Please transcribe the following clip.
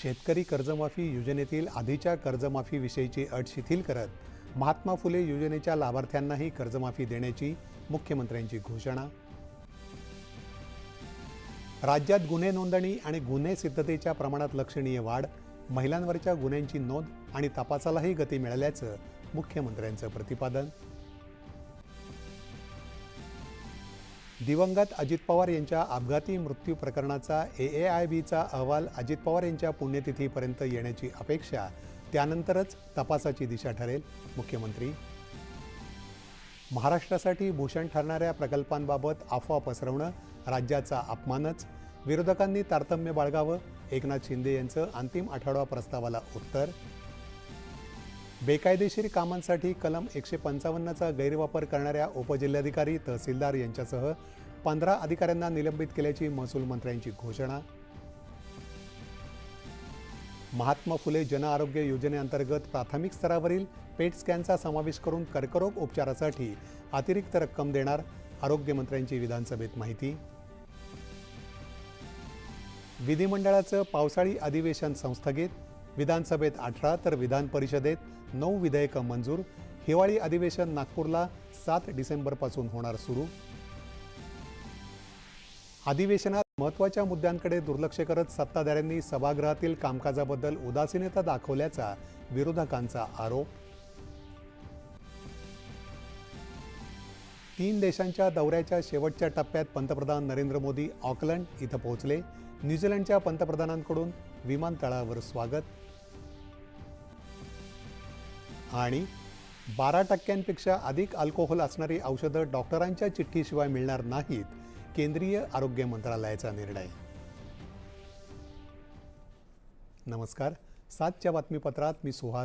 शेतकरी कर्जमाफी योजनेतील आधीच्या कर्जमाफीविषयीची अट शिथिल करत महात्मा फुले योजनेच्या लाभार्थ्यांनाही कर्जमाफी देण्याची मुख्यमंत्र्यांची घोषणा. राज्यात गुन्हे नोंदणी आणि गुन्हे सिद्धतेच्या प्रमाणात लक्षणीय वाढ, महिलांवरच्या गुन्ह्यांची नोंद आणि तपासालाही गती मिळाल्याचं मुख्यमंत्र्यांचं प्रतिपादन. दिवंगत अजित पवार यांच्या अपघाती मृत्यू प्रकरणाचा AAIBचा अहवाल अजित पवार यांच्या पुण्यतिथीपर्यंत येण्याची अपेक्षा, त्यानंतरच तपासाची दिशा ठरेल. मुख्यमंत्री. महाराष्ट्रासाठी भूषण ठरणाऱ्या प्रकल्पांबाबत अफवा पसरवणं राज्याचा अपमानच, विरोधकांनी तारतम्य बाळगावं. एकनाथ शिंदे यांचं अंतिम आठवडा प्रस्तावाला उत्तर. बेकायदेशीर कामांसाठी कलम 155चा गैरवापर करणाऱ्या उपजिल्हाधिकारी, तहसीलदार यांच्यासह 15 अधिकाऱ्यांना निलंबित केल्याची महसूल मंत्र्यांची घोषणा. महात्मा फुले जन आरोग्य योजनेअंतर्गत प्राथमिक स्तरावरील पेट स्कॅनचा समावेश करून कर्करोग उपचारासाठी अतिरिक्त रक्कम देणार, आरोग्यमंत्र्यांची विधानसभेत माहिती. विधिमंडळाचं पावसाळी अधिवेशन संस्थगित, विधानसभेत 18 तर विधान परिषदेत 9 विधेयकं मंजूर. हिवाळी अधिवेशन नागपूरला 7 डिसेंबरपासून होणार सुरू. अधिवेशनात महत्त्वाच्या मुद्द्यांकडे दुर्लक्ष करत सत्ताधाऱ्यांनी सभागृहातील कामकाजाबद्दल उदासीनता दाखवल्याचा विरोधकांचा आरोप. 3 देशांच्या दौऱ्याच्या शेवटच्या टप्प्यात पंतप्रधान नरेंद्र मोदी ऑकलंड इथं पोहोचले. न्यूझीलंडच्या पंतप्रधानांकडून विमानतळावर स्वागत. आणि 12% अधिक अल्कोहोल असणारी औषधं डॉक्टरांच्या चिठ्ठीशिवाय मिळणार नाहीत, केंद्रीय आरोग्य मंत्रालयाचा निर्णय. नमस्कार, 7च्या बातमीपत्रात मी सुहास